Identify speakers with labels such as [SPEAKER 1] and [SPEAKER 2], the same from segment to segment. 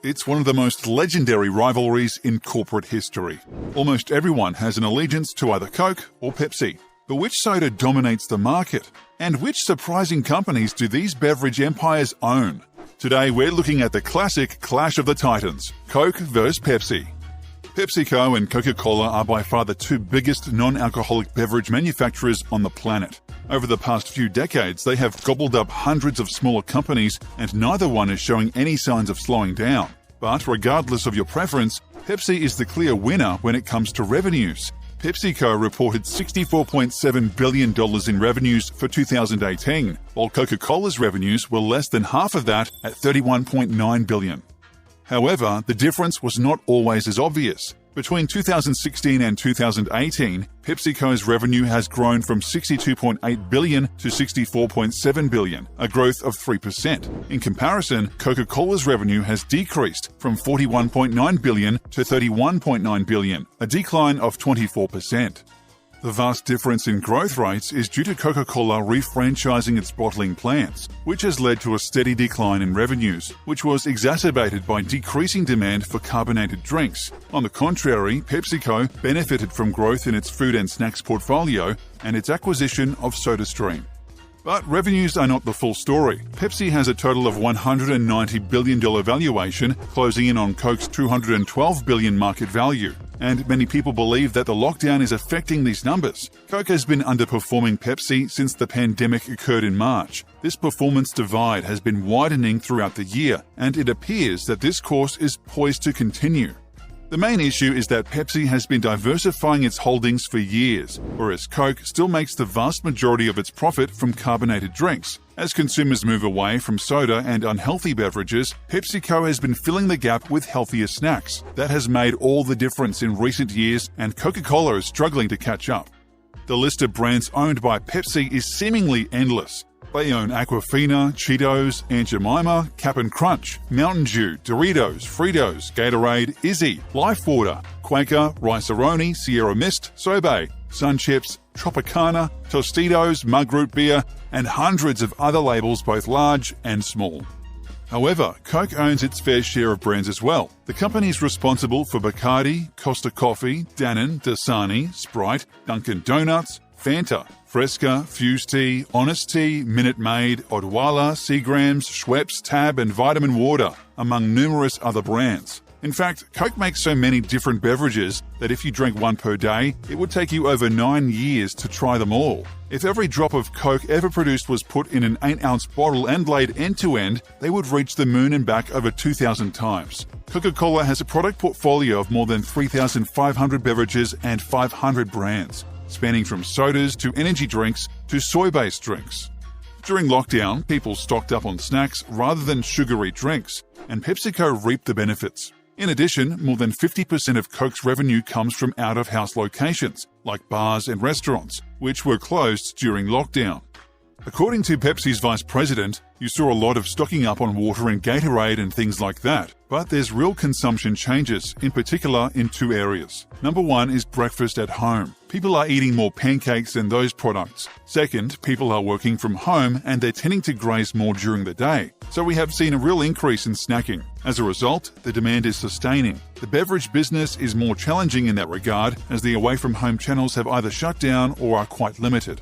[SPEAKER 1] It's one of the most legendary rivalries in corporate history. Almost everyone has an allegiance to either Coke or Pepsi. But which soda dominates the market? And which surprising companies do these beverage empires own? Today we're looking at the classic clash of the titans, Coke versus Pepsi. PepsiCo and Coca-Cola are by far the two biggest non-alcoholic beverage manufacturers on the planet. Over the past few decades, they have gobbled up hundreds of smaller companies, and neither one is showing any signs of slowing down. But regardless of your preference, Pepsi is the clear winner when it comes to revenues. PepsiCo reported $64.7 billion in revenues for 2018, while Coca-Cola's revenues were less than half of that at $31.9 billion. However, the difference was not always as obvious. Between 2016 and 2018, PepsiCo's revenue has grown from $62.8 billion to $64.7 billion, a growth of 3%. In comparison, Coca-Cola's revenue has decreased from $41.9 billion to $31.9 billion, a decline of 24%. The vast difference in growth rates is due to Coca-Cola refranchising its bottling plants, which has led to a steady decline in revenues, which was exacerbated by decreasing demand for carbonated drinks. On the contrary, PepsiCo benefited from growth in its food and snacks portfolio and its acquisition of SodaStream. But revenues are not the full story. Pepsi has a total of $190 billion valuation, closing in on Coke's $212 billion market value. And many people believe that the lockdown is affecting these numbers. Coke has been underperforming Pepsi since the pandemic occurred in March. This performance divide has been widening throughout the year, and it appears that this course is poised to continue. The main issue is that Pepsi has been diversifying its holdings for years, whereas Coke still makes the vast majority of its profit from carbonated drinks. As consumers move away from soda and unhealthy beverages, PepsiCo has been filling the gap with healthier snacks. That has made all the difference in recent years, and Coca-Cola is struggling to catch up. The list of brands owned by Pepsi is seemingly endless. They own Aquafina, Cheetos, Aunt Jemima, Cap'n Crunch, Mountain Dew, Doritos, Fritos, Gatorade, Izzy, Life Water, Quaker, Rice-A-Roni, Sierra Mist, Sobe, Sun Chips, Tropicana, Tostitos, Mug Root Beer, and hundreds of other labels both large and small. However, Coke owns its fair share of brands as well. The company is responsible for Bacardi, Costa Coffee, Dannon, Dasani, Sprite, Dunkin' Donuts, Fanta, Fresca, Fuse Tea, Honest Tea, Minute Maid, Odwalla, Seagrams, Schweppes, Tab, and Vitamin Water, among numerous other brands. In fact, Coke makes so many different beverages that if you drank one per day, it would take you over 9 years to try them all. If every drop of Coke ever produced was put in an 8-ounce bottle and laid end-to-end, they would reach the moon and back over 2,000 times. Coca-Cola has a product portfolio of more than 3,500 beverages and 500 brands, spanning from sodas to energy drinks to soy-based drinks. During lockdown, people stocked up on snacks rather than sugary drinks, and PepsiCo reaped the benefits. In addition, more than 50% of Coke's revenue comes from out-of-house locations, like bars and restaurants, which were closed during lockdown. According to Pepsi's vice president, you saw a lot of stocking up on water and Gatorade and things like that. But there's real consumption changes, in particular in two areas. Number one is breakfast at home. People are eating more pancakes than those products. Second, people are working from home and they're tending to graze more during the day. So we have seen a real increase in snacking. As a result, the demand is sustaining. The beverage business is more challenging in that regard, as the away-from-home channels have either shut down or are quite limited.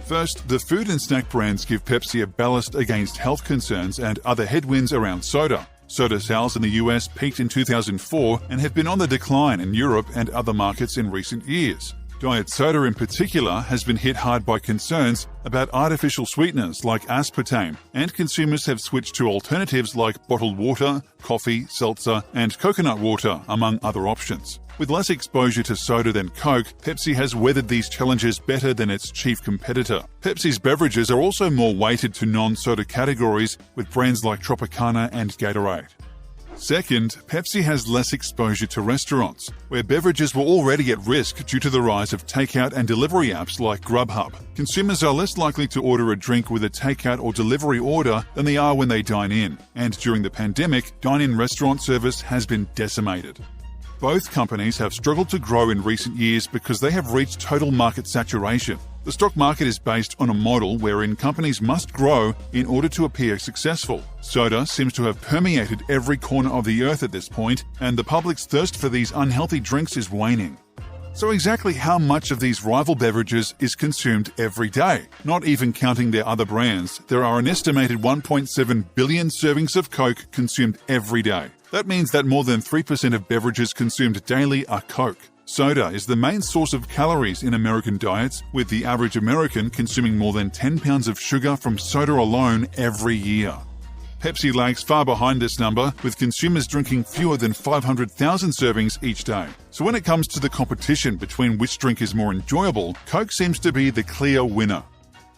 [SPEAKER 1] First, the food and snack brands give Pepsi a ballast against health concerns and other headwinds around soda. Soda sales in the US peaked in 2004 and have been on the decline in Europe and other markets in recent years. Diet soda in particular has been hit hard by concerns about artificial sweeteners like aspartame, and consumers have switched to alternatives like bottled water, coffee, seltzer, and coconut water, among other options. With less exposure to soda than Coke, Pepsi has weathered these challenges better than its chief competitor. Pepsi's beverages are also more weighted to non-soda categories, with brands like Tropicana and Gatorade. Second, Pepsi has less exposure to restaurants, where beverages were already at risk due to the rise of takeout and delivery apps like Grubhub. Consumers are less likely to order a drink with a takeout or delivery order than they are when they dine in, and during the pandemic, dine-in restaurant service has been decimated. Both companies have struggled to grow in recent years because they have reached total market saturation. The stock market is based on a model wherein companies must grow in order to appear successful. Soda seems to have permeated every corner of the earth at this point, and the public's thirst for these unhealthy drinks is waning. So exactly how much of these rival beverages is consumed every day? Not even counting their other brands, there are an estimated 1.7 billion servings of Coke consumed every day. That means that more than 3% of beverages consumed daily are Coke. Soda is the main source of calories in American diets, with the average American consuming more than 10 pounds of sugar from soda alone every year. Pepsi lags far behind this number, with consumers drinking fewer than 500,000 servings each day. So when it comes to the competition between which drink is more enjoyable, Coke seems to be the clear winner.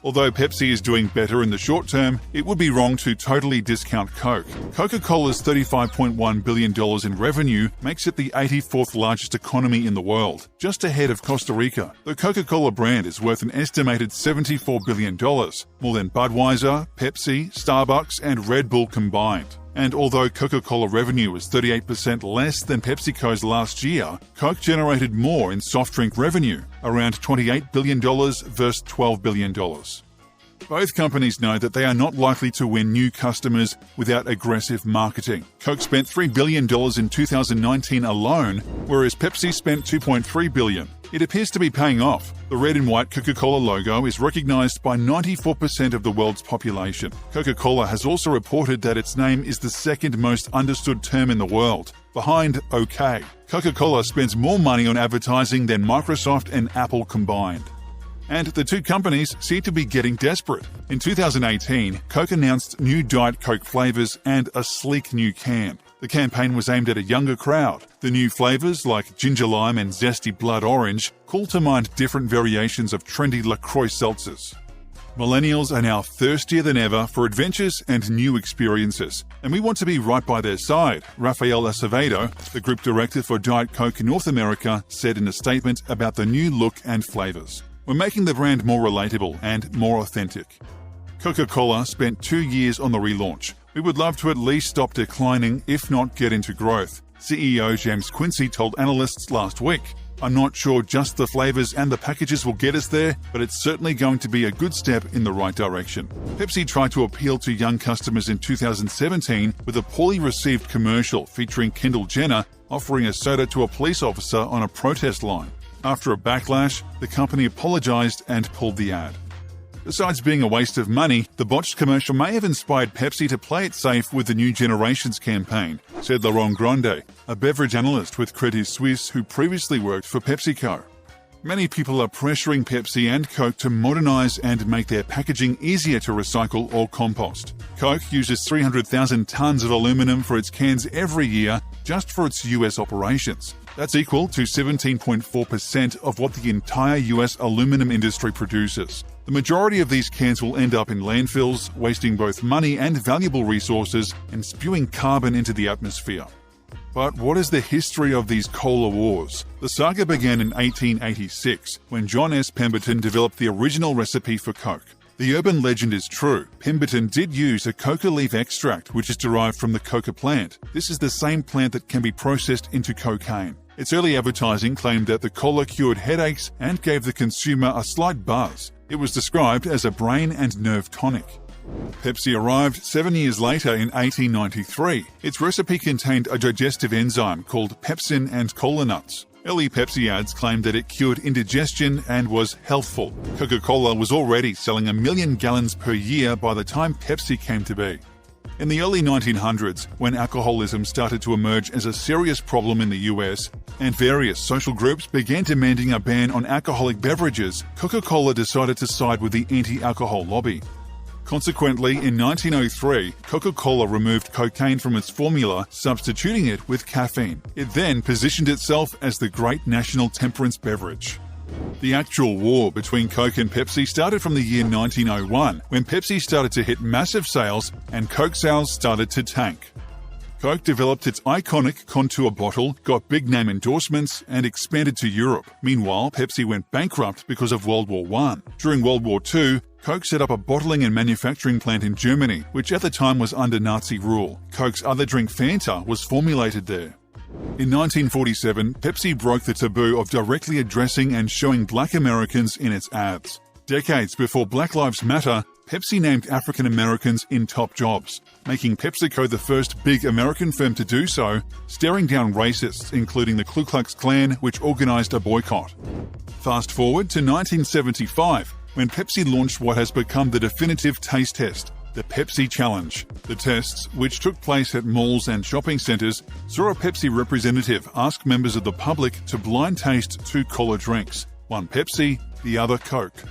[SPEAKER 1] Although Pepsi is doing better in the short term, it would be wrong to totally discount Coke. Coca-Cola's $35.1 billion in revenue makes it the 84th largest economy in the world, just ahead of Costa Rica. The Coca-Cola brand is worth an estimated $74 billion, more than Budweiser, Pepsi, Starbucks, and Red Bull combined. And although Coca-Cola revenue was 38% less than PepsiCo's last year, Coke generated more in soft drink revenue, around $28 billion versus $12 billion. Both companies know that they are not likely to win new customers without aggressive marketing. Coke spent $3 billion in 2019 alone, whereas Pepsi spent $2.3 billion. It appears to be paying off. The red and white Coca-Cola logo is recognized by 94% of the world's population. Coca-Cola has also reported that its name is the second most understood term in the world, behind OK. Coca-Cola spends more money on advertising than Microsoft and Apple combined. And the two companies seem to be getting desperate. In 2018, Coke announced new Diet Coke flavors and a sleek new can. The campaign was aimed at a younger crowd. The new flavors, like ginger lime and zesty blood orange, call to mind different variations of trendy LaCroix seltzers. Millennials are now thirstier than ever for adventures and new experiences, and we want to be right by their side, Rafael Acevedo, the group director for Diet Coke North America, said in a statement about the new look and flavors. We're making the brand more relatable and more authentic. Coca-Cola spent 2 years on the relaunch. We would love to at least stop declining, if not get into growth, CEO James Quincy told analysts last week. I'm not sure just the flavors and the packages will get us there, but it's certainly going to be a good step in the right direction. Pepsi tried to appeal to young customers in 2017 with a poorly received commercial featuring Kendall Jenner offering a soda to a police officer on a protest line. After a backlash, the company apologized and pulled the ad. Besides being a waste of money, the botched commercial may have inspired Pepsi to play it safe with the New Generations campaign, said Laurent Grandet, a beverage analyst with Credit Suisse who previously worked for PepsiCo. Many people are pressuring Pepsi and Coke to modernize and make their packaging easier to recycle or compost. Coke uses 300,000 tons of aluminum for its cans every year just for its US operations. That's equal to 17.4% of what the entire US aluminum industry produces. The majority of these cans will end up in landfills, wasting both money and valuable resources and spewing carbon into the atmosphere. But what is the history of these cola wars? The saga began in 1886, when John S. Pemberton developed the original recipe for Coke. The urban legend is true. Pemberton did use a coca leaf extract, which is derived from the coca plant. This is the same plant that can be processed into cocaine. Its early advertising claimed that the cola cured headaches and gave the consumer a slight buzz. It was described as a brain and nerve tonic. Pepsi arrived 7 years later in 1893. Its recipe contained a digestive enzyme called pepsin and cola nuts. Early Pepsi ads claimed that it cured indigestion and was healthful. Coca-Cola was already selling 1 million gallons per year by the time Pepsi came to be. In the early 1900s, when alcoholism started to emerge as a serious problem in the US, and various social groups began demanding a ban on alcoholic beverages, Coca-Cola decided to side with the anti-alcohol lobby. Consequently, in 1903, Coca-Cola removed cocaine from its formula, substituting it with caffeine. It then positioned itself as the great national temperance beverage. The actual war between Coke and Pepsi started from the year 1901, when Pepsi started to hit massive sales and Coke sales started to tank. Coke developed its iconic contour bottle, got big-name endorsements, and expanded to Europe. Meanwhile, Pepsi went bankrupt because of World War I. During World War II, Coke set up a bottling and manufacturing plant in Germany, which at the time was under Nazi rule. Coke's other drink Fanta was formulated there. In 1947, Pepsi broke the taboo of directly addressing and showing black Americans in its ads. Decades before Black Lives Matter, Pepsi named African Americans in top jobs, making PepsiCo the first big American firm to do so, staring down racists, including the Ku Klux Klan, which organized a boycott. Fast forward to 1975, when Pepsi launched what has become the definitive taste test, the Pepsi Challenge. The tests, which took place at malls and shopping centers, saw a Pepsi representative ask members of the public to blind taste two cola drinks, one Pepsi, the other Coke.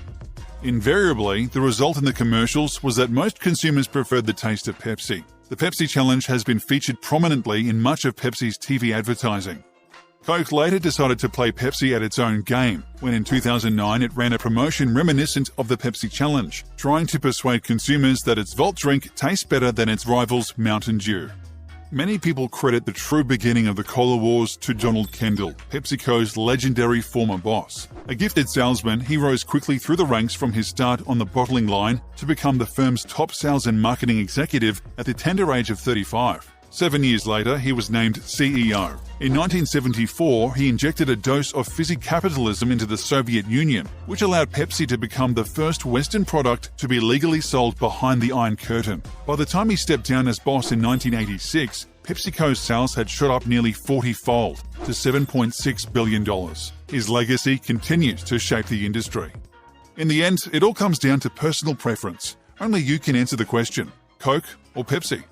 [SPEAKER 1] Invariably, the result in the commercials was that most consumers preferred the taste of Pepsi. The Pepsi Challenge has been featured prominently in much of Pepsi's TV advertising. Coke later decided to play Pepsi at its own game, when in 2009 it ran a promotion reminiscent of the Pepsi Challenge, trying to persuade consumers that its Volt drink tastes better than its rival's Mountain Dew. Many people credit the true beginning of the cola wars to Donald Kendall, PepsiCo's legendary former boss. A gifted salesman, he rose quickly through the ranks from his start on the bottling line to become the firm's top sales and marketing executive at the tender age of 35. 7 years later, he was named CEO. In 1974, he injected a dose of fizzy capitalism into the Soviet Union, which allowed Pepsi to become the first Western product to be legally sold behind the Iron Curtain. By the time he stepped down as boss in 1986, PepsiCo's sales had shot up nearly 40-fold to $7.6 billion. His legacy continues to shape the industry. In the end, it all comes down to personal preference. Only you can answer the question, Coke or Pepsi?